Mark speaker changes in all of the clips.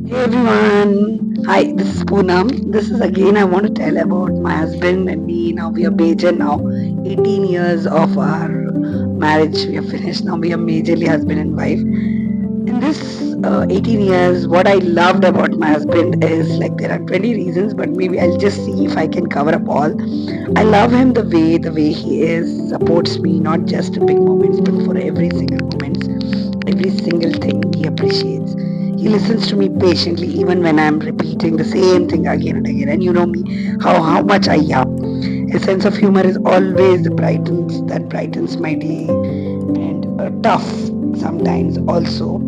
Speaker 1: Hey everyone, hi, this is Poonam. This is again, I want to tell about my husband and me. Now we are major now. 18 years of our marriage, we have finished. Now we are majorly husband and wife. In this 18 years, what I loved about my husband is like there are 20 reasons, but maybe I'll just see if I can cover up all. I love him the way he is, supports me, not just in big moments, but for every single moments, every single thing he appreciates. He listens to me patiently, even when I'm repeating the same thing again and again. And you know me, how much I yap. His sense of humor is always the brightens my day, and tough sometimes also.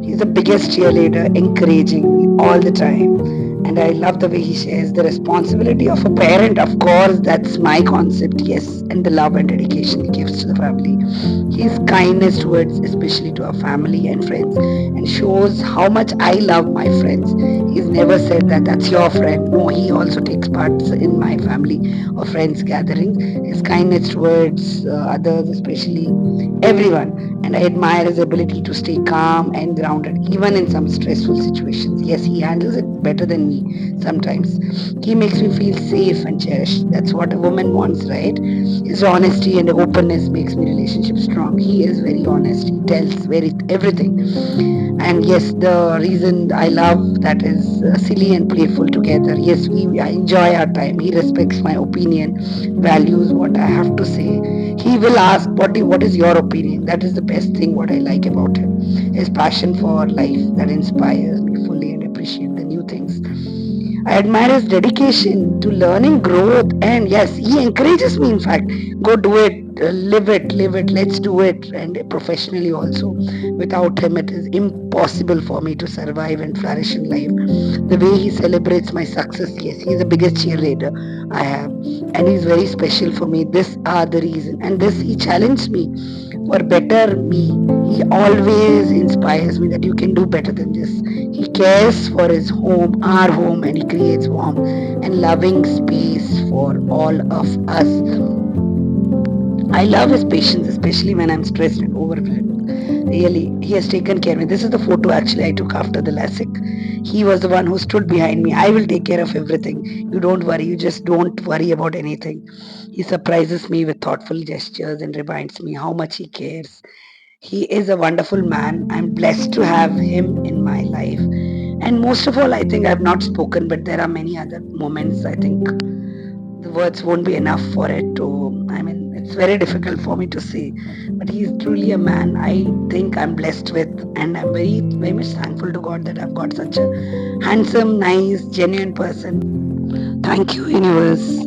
Speaker 1: He's the biggest cheerleader, encouraging me all the time. And I love the way he shares the responsibility of a parent. Of course, that's my concept, yes, and the love and dedication he gives to the family. His kindness towards, especially to our family and friends, and shows how much I love my friends. He's never said that that's your friend. No, he also takes part in my family or friends gatherings. His kindness towards others, especially everyone, and I admire his ability to stay calm and grounded even in some stressful situations. Yes, he handles it better than me sometimes. He makes me feel safe and cherished. That's what a woman wants, right? His honesty and openness makes me relationship strong. He is very honest. He tells very everything. And yes, the reason I love that is silly and playful together. Yes, we I enjoy our time. He respects my opinion, values what I have to say. He will ask what is your opinion. That is the best thing what I like about him. His passion for life that inspires me fully and appreciate the new things. I admire his dedication to learning, growth, and yes, he encourages me. In fact, go do it, live it, let's do it, and professionally also. Without him, it is impossible for me to survive and flourish in life. The way he celebrates my success, yes, he is the biggest cheerleader I have, and he's very special for me. These are the reason, and this he challenged me for better me. He always inspires me that you can do better than this. He cares for his home, our home, and he creates warm and loving space for all of us. I love his patience, especially when I'm stressed and overwhelmed. Really, he has taken care of me. This is the photo actually I took after the LASIK. He was the one who stood behind me. I will take care of everything. You don't worry. You just don't worry about anything. He surprises me with thoughtful gestures and reminds me how much he cares. He is a wonderful man. I'm blessed to have him in my life. And most of all, I think I've not spoken, but there are many other moments. I think the words won't be enough for it to, I mean, it's very difficult for me to say. But he's truly a man I think I'm blessed with. And I'm very much thankful to God that I've got such a handsome, nice, genuine person. Thank you, universe.